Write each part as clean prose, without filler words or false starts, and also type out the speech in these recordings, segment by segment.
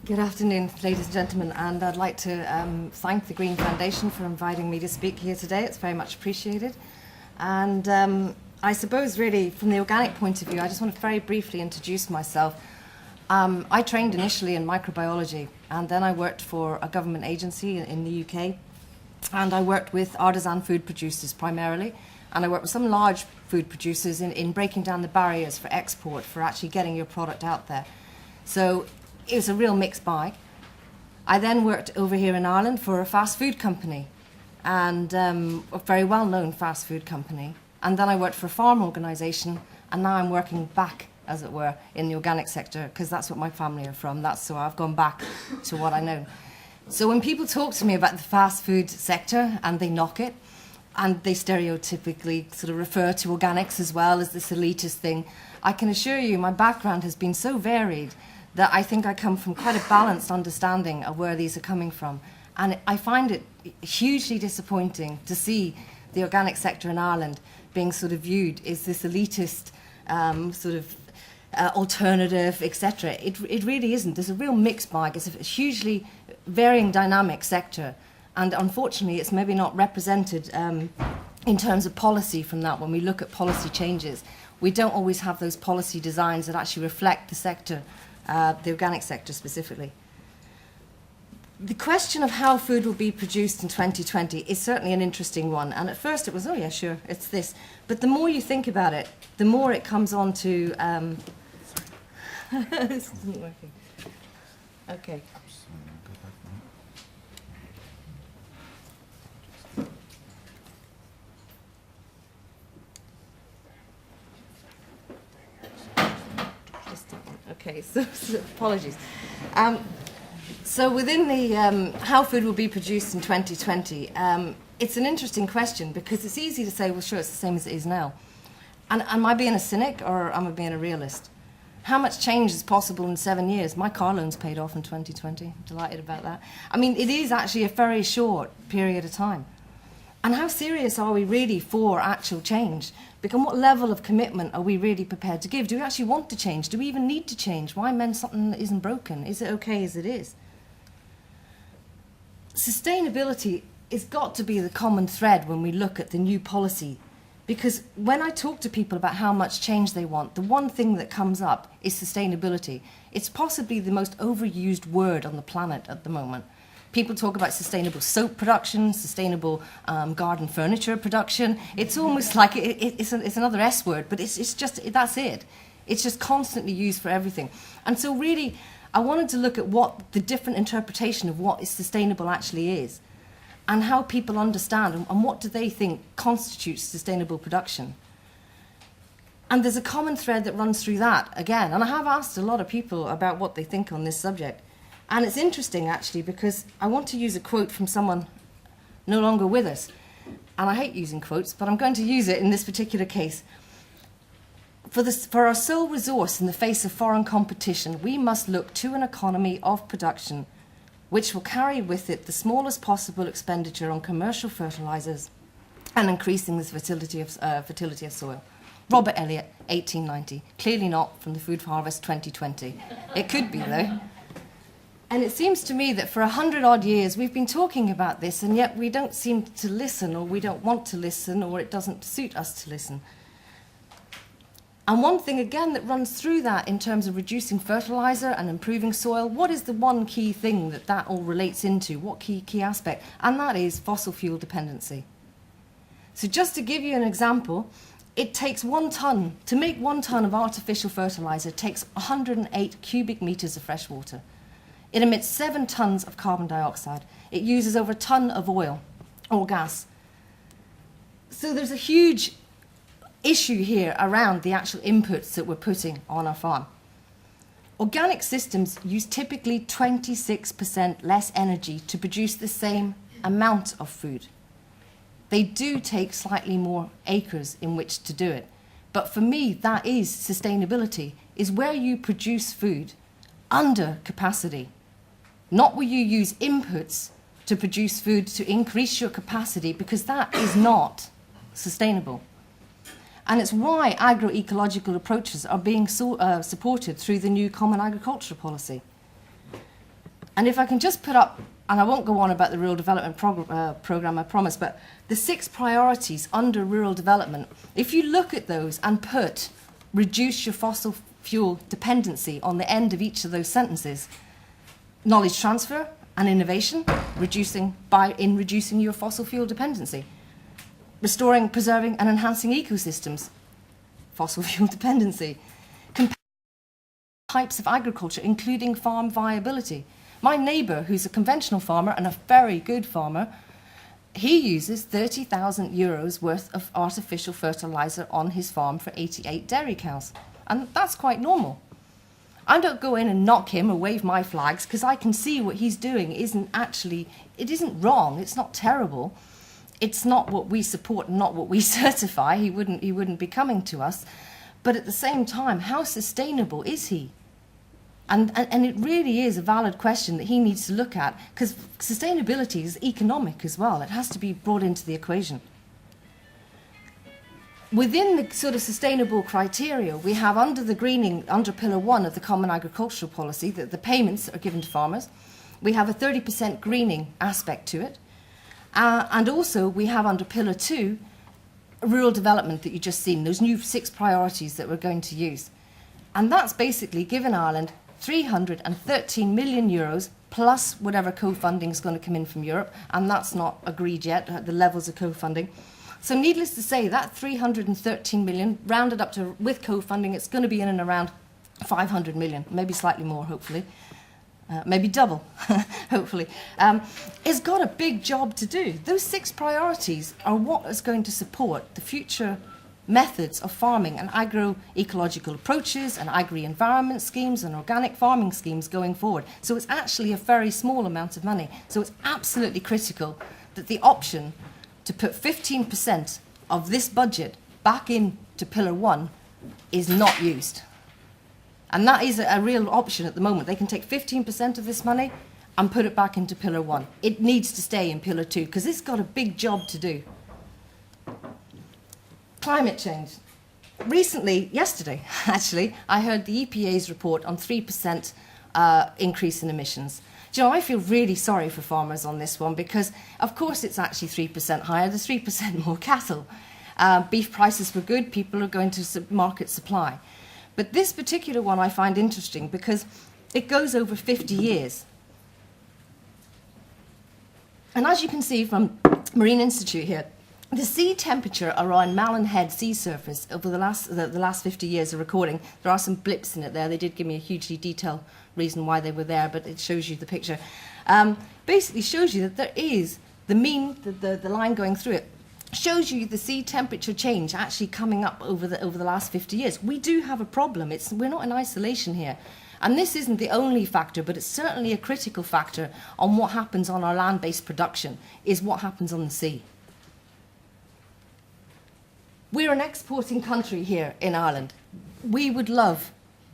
Good afternoon, ladies and gentlemen, and I'd like to thank the Green Foundation for inviting me to speak here today. It's very much appreciated. And I suppose really from the organic point of view, I just want to very briefly introduce myself. I trained initially in microbiology, and then I worked for a government agency in the UK, and I worked with artisan food producers primarily, and I worked with some large food producers in breaking down the barriers for export, for actually getting your product out there. So it was a real mixed bag. I then worked over here in Ireland for a fast food company, and a very well-known fast food company. And then I worked for a farm organisation, and now I'm working back, as it were, in the organic sector, because that's what my family are from. So I've gone back to what I know. So when people talk to me about the fast food sector and they knock it, and they stereotypically sort of refer to organics as well as this elitist thing, I can assure you my background has been so varied that I think I come from quite a balanced understanding of where these are coming from. And I find it hugely disappointing to see the organic sector in Ireland being sort of viewed as this elitist alternative, etc. It really isn't. There's a real mixed bag. It's a hugely varying dynamic sector. And unfortunately, it's maybe not represented in terms of policy from that. When we look at policy changes, we don't always have those policy designs that actually reflect the sector, the organic sector specifically. The question of how food will be produced in 2020 is certainly an interesting one. And at first it was, oh yeah, sure, it's this. But the more you think about it, the more it comes on to... this isn't working. Okay. Okay, so apologies. So within the how food will be produced in 2020, it's an interesting question because it's easy to say, well, sure, it's the same as it is now. And am I being a cynic or am I being a realist? How much change is possible in 7 years? My car loan's paid off in 2020. I'm delighted about that. I mean, it is actually a very short period of time. And how serious are we really for actual change? Because what level of commitment are we really prepared to give? Do we actually want to change? Do we even need to change? Why mend something that isn't broken? Is it okay as it is? Sustainability has got to be the common thread when we look at the new policy. Because when I talk to people about how much change they want, the one thing that comes up is sustainability. It's possibly the most overused word on the planet at the moment. People talk about sustainable soap production, sustainable garden furniture production. It's almost like it's another S word, but it's just, that's it. It's just constantly used for everything. And so really, I wanted to look at what the different interpretation of what is sustainable actually is, and how people understand and what do they think constitutes sustainable production. And there's a common thread that runs through that again. And I have asked a lot of people about what they think on this subject. And it's interesting, actually, because I want to use a quote from someone no longer with us. And I hate using quotes, but I'm going to use it in this particular case. For our sole resource in the face of foreign competition, we must look to an economy of production which will carry with it the smallest possible expenditure on commercial fertilizers and increasing the fertility of soil. Robert Elliott, 1890. Clearly not from the Food Harvest 2020. It could be, though. And it seems to me that for 100-odd years we've been talking about this, and yet we don't seem to listen, or we don't want to listen, or it doesn't suit us to listen. And one thing, again, that runs through that in terms of reducing fertilizer and improving soil, what is the one key thing that all relates into? What key aspect? And that is fossil fuel dependency. So just to give you an example, it takes 1 ton, to make 1 ton of artificial fertilizer, it takes 108 cubic meters of fresh water. It emits 7 tons of carbon dioxide. It uses over a ton of oil or gas. So there's a huge issue here around the actual inputs that we're putting on our farm. Organic systems use typically 26% less energy to produce the same amount of food. They do take slightly more acres in which to do it. But for me, that is sustainability, is where you produce food under capacity. Not where you use inputs to produce food to increase your capacity, because that is not sustainable. And it's why agroecological approaches are being supported through the new Common Agricultural Policy. And if I can just put up, and I won't go on about the rural development program, I promise, but the 6 priorities under rural development, if you look at those and put reduce your fossil fuel dependency on the end of each of those sentences, knowledge transfer and innovation, reducing your fossil fuel dependency, restoring, preserving and enhancing ecosystems, fossil fuel dependency, types of agriculture, including farm viability. My neighbour, who's a conventional farmer and a very good farmer, he uses 30,000 euros worth of artificial fertiliser on his farm for 88 dairy cows. And that's quite normal. I don't go in and knock him or wave my flags, because I can see what he's doing it isn't wrong, it's not terrible. It's not what we support and not what we certify. He wouldn't be coming to us. But at the same time, how sustainable is he? And it really is a valid question that he needs to look at, because sustainability is economic as well. It has to be brought into the equation. Within the sort of sustainable criteria, we have under the greening, under Pillar 1 of the Common Agricultural Policy, that the payments are given to farmers. We have a 30% greening aspect to it. And also we have under Pillar 2, rural development that you've just seen, those new 6 priorities that we're going to use. And that's basically given Ireland 313 million euros plus whatever co-funding is going to come in from Europe, and that's not agreed yet, the levels of co-funding. So needless to say, that 313 million, rounded up to, with co-funding, it's going to be in and around 500 million, maybe slightly more, hopefully. Maybe double, hopefully. It's got a big job to do. Those 6 priorities are what is going to support the future methods of farming and agroecological approaches and agri-environment schemes and organic farming schemes going forward. So it's actually a very small amount of money. So it's absolutely critical that the option to put 15% of this budget back into Pillar 1 is not used. And that is a real option at the moment. They can take 15% of this money and put it back into Pillar 1. It needs to stay in Pillar 2 because it's got a big job to do. Climate change. Recently, yesterday actually, I heard the EPA's report on 3% increase in emissions. Do you know, I feel really sorry for farmers on this one because, of course, it's actually 3% higher. There's 3% more cattle. Beef prices were good. People are going to market supply. But this particular one I find interesting because it goes over 50 years. And as you can see from Marine Institute here, the sea temperature around Malin Head sea surface over the last 50 years of recording, there are some blips in it there. They did give me a hugely detailed reason why they were there, but it shows you the picture. Basically shows you that there is the mean, the line going through it, shows you the sea temperature change actually coming up over the last 50 years. We do have a problem. We're not in isolation here. And this isn't the only factor, but it's certainly a critical factor on what happens on our land-based production, is what happens on the sea. We're an exporting country here in Ireland. We would love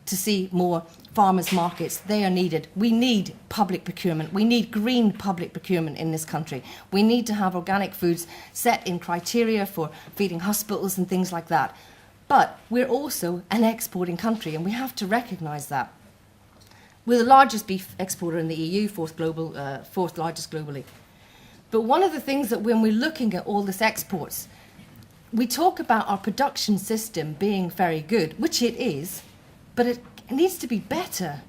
to see more farmers' markets. They are needed. We need public procurement. We need green public procurement in this country. We need to have organic foods set in criteria for feeding hospitals and things like that. But we're also an exporting country, and we have to recognise that. We're the largest beef exporter in the EU, fourth largest globally. But one of the things that when we're looking at all this exports, we talk about our production system being very good, which it is, but it needs to be better,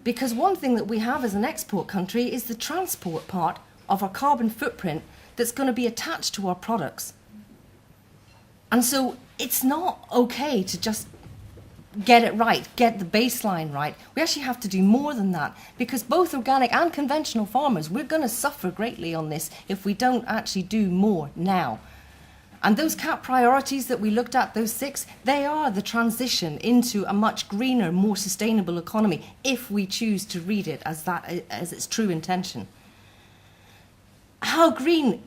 because one thing that we have as an export country is the transport part of our carbon footprint that's going to be attached to our products. And so it's not okay to just get it right, get the baseline right. We actually have to do more than that, because both organic and conventional farmers, we're going to suffer greatly on this if we don't actually do more now. And those CAP priorities that we looked at, those 6, they are the transition into a much greener, more sustainable economy, if we choose to read it as its true intention. How green,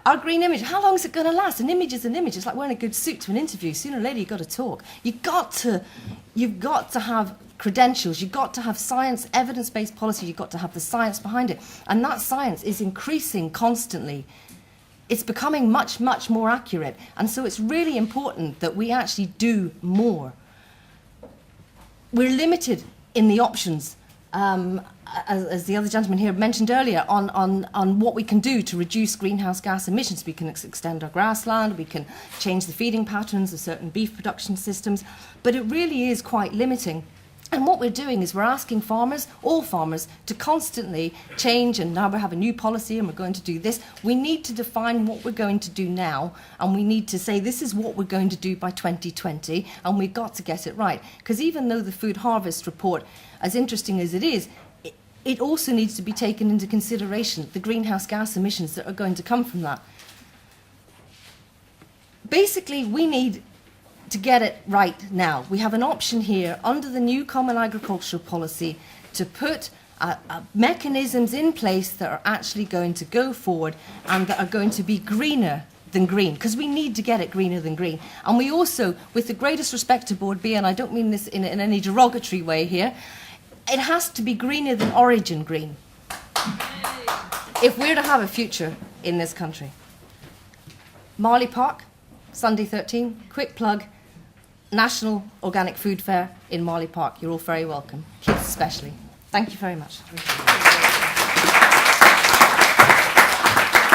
our green image, how long is it going to last? An image is an image. It's like wearing a good suit to an interview. Sooner or later, you've got to talk. You've got to have credentials. You've got to have science, evidence-based policy. You've got to have the science behind it. And that science is increasing constantly. It's becoming much, much more accurate. And so it's really important that we actually do more. We're limited in the options as the other gentleman here mentioned earlier, on what we can do to reduce greenhouse gas emissions. We can extend our grassland, we can change the feeding patterns of certain beef production systems, but it really is quite limiting. And what we're doing is we're asking farmers, all farmers, to constantly change, and now we have a new policy and we're going to do this. We need to define what we're going to do now, and we need to say this is what we're going to do by 2020, and we've got to get it right. Because even though the Food Harvest Report, as interesting as it is, it also needs to be taken into consideration, the greenhouse gas emissions that are going to come from that. Basically, we need to get it right now. We have an option here under the new Common Agricultural Policy to put mechanisms in place that are actually going to go forward and that are going to be greener than green, because we need to get it greener than green. And we also, with the greatest respect to Board B, and I don't mean this in any derogatory way here, it has to be greener than origin green if we're to have a future in this country. Marley Park, Sunday 13, quick plug, National Organic Food Fair in Marley Park. You're all very welcome, kids especially. Thank you very much.